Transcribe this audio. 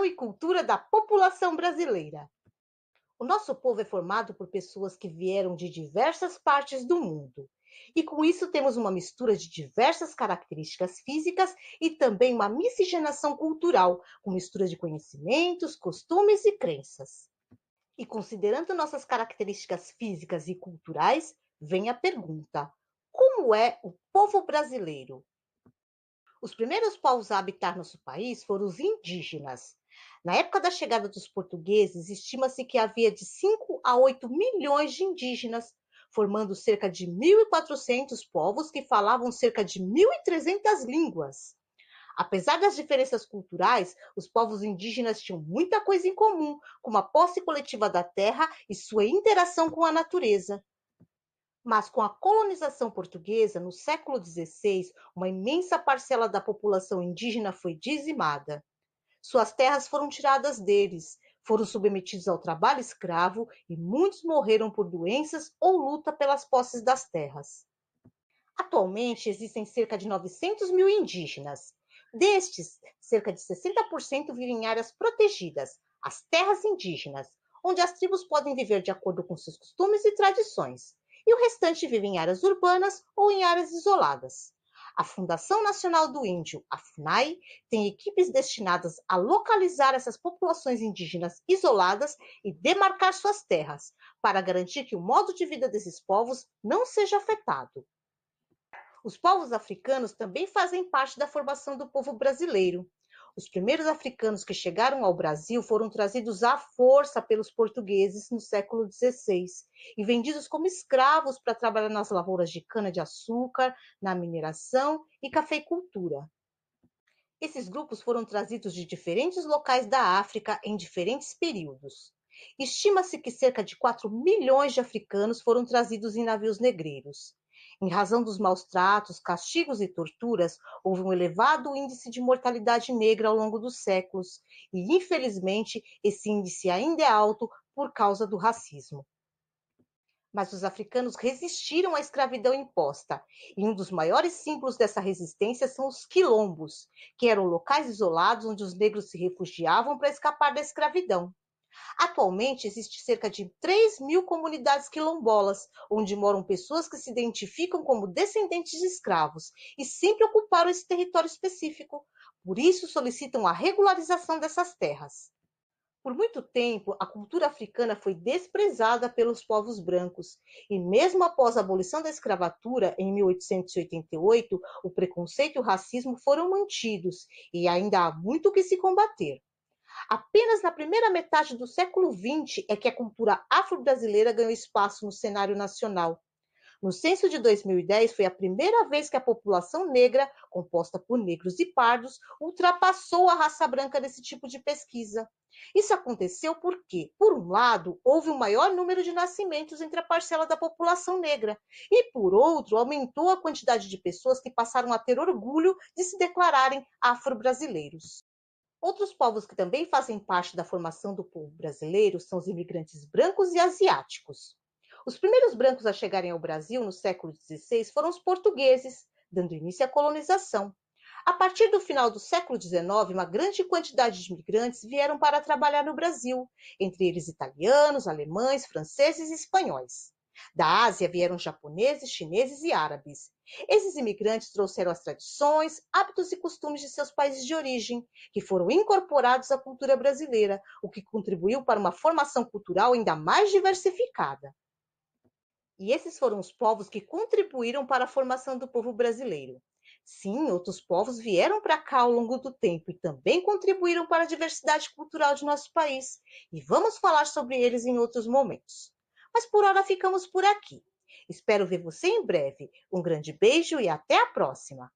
formação e cultura da população brasileira. O nosso povo é formado por pessoas que vieram de diversas partes do mundo. E com isso temos uma mistura de diversas características físicas e também uma miscigenação cultural, com mistura de conhecimentos, costumes e crenças. E considerando nossas características físicas e culturais, vem a pergunta: como é o povo brasileiro? Os primeiros povos a habitar nosso país foram os indígenas. Na época da chegada dos portugueses, estima-se que havia de 5 a 8 milhões de indígenas, formando cerca de 1.400 povos que falavam cerca de 1.300 línguas. Apesar das diferenças culturais, os povos indígenas tinham muita coisa em comum, como a posse coletiva da terra e sua interação com a natureza. Mas com a colonização portuguesa, no século XVI, uma imensa parcela da população indígena foi dizimada. Suas terras foram tiradas deles, foram submetidos ao trabalho escravo e muitos morreram por doenças ou luta pelas posses das terras. Atualmente, existem cerca de 900 mil indígenas. Destes, cerca de 60% vivem em áreas protegidas, as terras indígenas, onde as tribos podem viver de acordo com seus costumes e tradições, e o restante vive em áreas urbanas ou em áreas isoladas. A Fundação Nacional do Índio, a FUNAI, tem equipes destinadas a localizar essas populações indígenas isoladas e demarcar suas terras, para garantir que o modo de vida desses povos não seja afetado. Os povos africanos também fazem parte da formação do povo brasileiro. Os primeiros africanos que chegaram ao Brasil foram trazidos à força pelos portugueses no século XVI e vendidos como escravos para trabalhar nas lavouras de cana-de-açúcar, na mineração e cafeicultura. Esses grupos foram trazidos de diferentes locais da África em diferentes períodos. Estima-se que cerca de 4 milhões de africanos foram trazidos em navios negreiros. Em razão dos maus tratos, castigos e torturas, houve um elevado índice de mortalidade negra ao longo dos séculos, e infelizmente esse índice ainda é alto por causa do racismo. Mas os africanos resistiram à escravidão imposta, e um dos maiores símbolos dessa resistência são os quilombos, que eram locais isolados onde os negros se refugiavam para escapar da escravidão. Atualmente, existe cerca de 3 mil comunidades quilombolas, onde moram pessoas que se identificam como descendentes de escravos e sempre ocuparam esse território específico. Por isso, solicitam a regularização dessas terras. Por muito tempo, a cultura africana foi desprezada pelos povos brancos, e mesmo após a abolição da escravatura, em 1888, o preconceito e o racismo foram mantidos, e ainda há muito o que se combater. Apenas na primeira metade do século XX é que a cultura afro-brasileira ganhou espaço no cenário nacional. No censo de 2010, foi a primeira vez que a população negra, composta por negros e pardos, ultrapassou a raça branca nesse tipo de pesquisa. Isso aconteceu porque, por um lado, houve um maior número de nascimentos entre a parcela da população negra, e, por outro, aumentou a quantidade de pessoas que passaram a ter orgulho de se declararem afro-brasileiros. Outros povos que também fazem parte da formação do povo brasileiro são os imigrantes brancos e asiáticos. Os primeiros brancos a chegarem ao Brasil no século XVI foram os portugueses, dando início à colonização. A partir do final do século XIX, uma grande quantidade de imigrantes vieram para trabalhar no Brasil, entre eles italianos, alemães, franceses e espanhóis. Da Ásia vieram japoneses, chineses e árabes. Esses imigrantes trouxeram as tradições, hábitos e costumes de seus países de origem, que foram incorporados à cultura brasileira, o que contribuiu para uma formação cultural ainda mais diversificada. E esses foram os povos que contribuíram para a formação do povo brasileiro. Sim, outros povos vieram para cá ao longo do tempo e também contribuíram para a diversidade cultural de nosso país. E vamos falar sobre eles em outros momentos. Mas por hora ficamos por aqui. Espero ver você em breve. Um grande beijo e até a próxima!